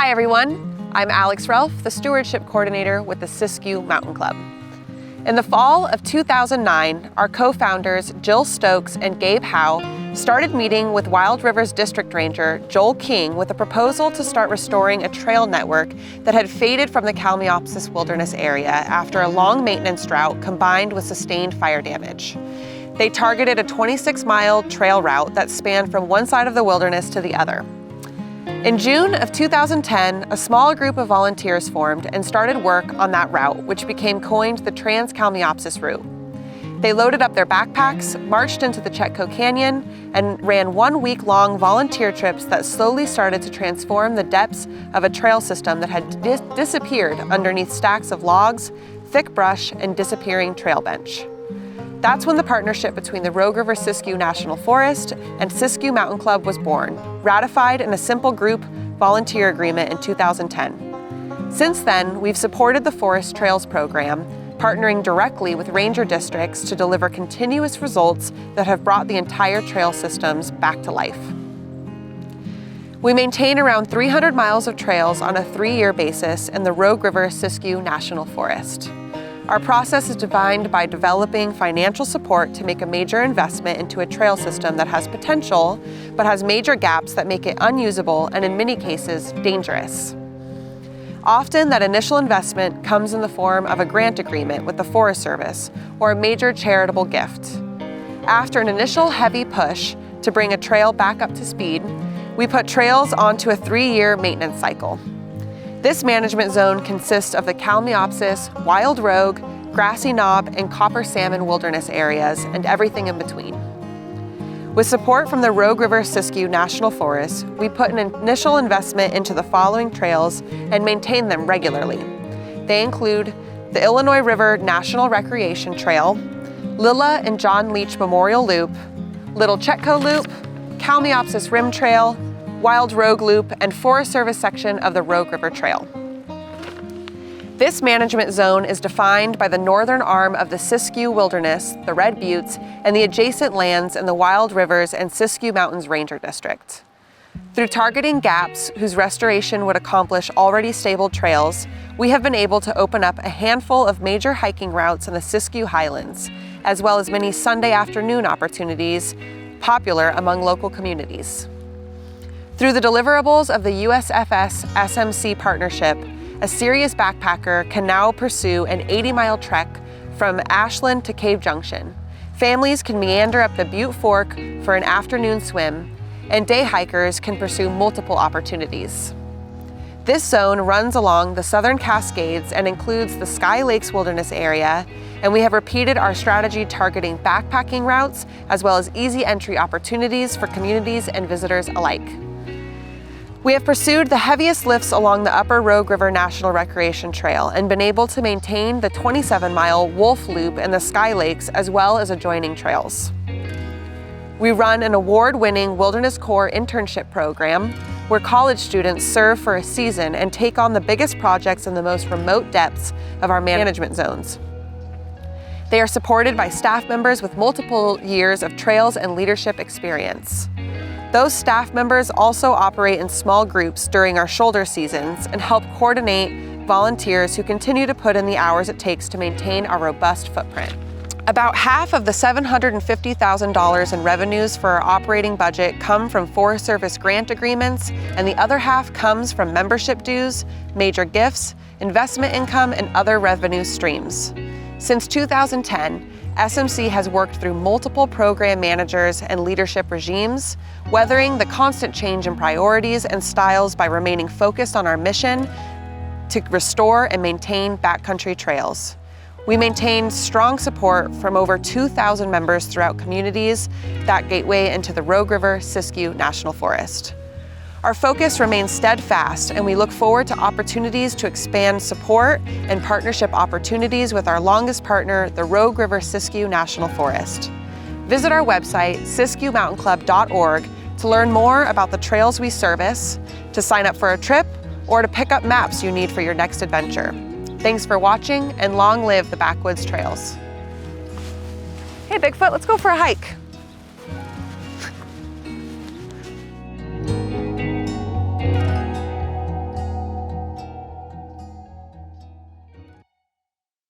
Hi everyone, I'm Alex Relf, the Stewardship Coordinator with the Siskiyou Mountain Club. In the fall of 2009, our co-founders Jill Stokes and Gabe Howe started meeting with Wild Rivers District Ranger Joel King with a proposal to start restoring a trail network that had faded from the Kalmiopsis Wilderness area after a long maintenance drought combined with sustained fire damage. They targeted a 26-mile trail route that spanned from one side of the wilderness to the other. In June of 2010, a small group of volunteers formed and started work on that route, which became coined the Trans-Kalmiopsis route. They loaded up their backpacks, marched into the Chetco Canyon, and ran one-week-long volunteer trips that slowly started to transform the depths of a trail system that had disappeared underneath stacks of logs, thick brush, and disappearing trail bench. That's when the partnership between the Rogue River Siskiyou National Forest and Siskiyou Mountain Club was born, ratified in a simple group volunteer agreement in 2010. Since then, we've supported the Forest Trails program, partnering directly with ranger districts to deliver continuous results that have brought the entire trail systems back to life. We maintain around 300 miles of trails on a 3-year basis in the Rogue River Siskiyou National Forest. Our process is defined by developing financial support to make a major investment into a trail system that has potential, but has major gaps that make it unusable and in many cases, dangerous. Often that initial investment comes in the form of a grant agreement with the Forest Service or a major charitable gift. After an initial heavy push to bring a trail back up to speed, we put trails onto a 3-year maintenance cycle. This management zone consists of the Kalmiopsis, Wild Rogue, Grassy Knob, and Copper Salmon wilderness areas and everything in between. With support from the Rogue River Siskiyou National Forest, we put an initial investment into the following trails and maintain them regularly. They include the Illinois River National Recreation Trail, Lilla and John Leach Memorial Loop, Little Chetco Loop, Kalmiopsis Rim Trail, Wild Rogue Loop, and Forest Service section of the Rogue River Trail. This management zone is defined by the northern arm of the Siskiyou Wilderness, the Red Buttes, and the adjacent lands in the Wild Rivers and Siskiyou Mountains Ranger District. Through targeting gaps whose restoration would accomplish already stable trails, we have been able to open up a handful of major hiking routes in the Siskiyou Highlands, as well as many Sunday afternoon opportunities popular among local communities. Through the deliverables of the USFS SMC partnership, a serious backpacker can now pursue an 80-mile trek from Ashland to Cave Junction. Families can meander up the Butte Fork for an afternoon swim, and day hikers can pursue multiple opportunities. This zone runs along the Southern Cascades and includes the Sky Lakes Wilderness area, and we have repeated our strategy targeting backpacking routes as well as easy entry opportunities for communities and visitors alike. We have pursued the heaviest lifts along the Upper Rogue River National Recreation Trail and been able to maintain the 27-mile Wolf Loop in the Sky Lakes as well as adjoining trails. We run an award-winning Wilderness Corps internship program where college students serve for a season and take on the biggest projects in the most remote depths of our management zones. They are supported by staff members with multiple years of trails and leadership experience. Those staff members also operate in small groups during our shoulder seasons and help coordinate volunteers who continue to put in the hours it takes to maintain our robust footprint. About half of the $750,000 in revenues for our operating budget come from Forest Service grant agreements, and the other half comes from membership dues, major gifts, investment income, and other revenue streams. Since 2010, SMC has worked through multiple program managers and leadership regimes, weathering the constant change in priorities and styles by remaining focused on our mission to restore and maintain backcountry trails. We maintain strong support from over 2,000 members throughout communities that gateway into the Rogue River Siskiyou National Forest. Our focus remains steadfast, and we look forward to opportunities to expand support and partnership opportunities with our longest partner, the Rogue River Siskiyou National Forest. Visit our website, siskiyoumountaintclub.org, to learn more about the trails we service, to sign up for a trip, or to pick up maps you need for your next adventure. Thanks for watching, and long live the backwoods trails. Hey Bigfoot, let's go for a hike.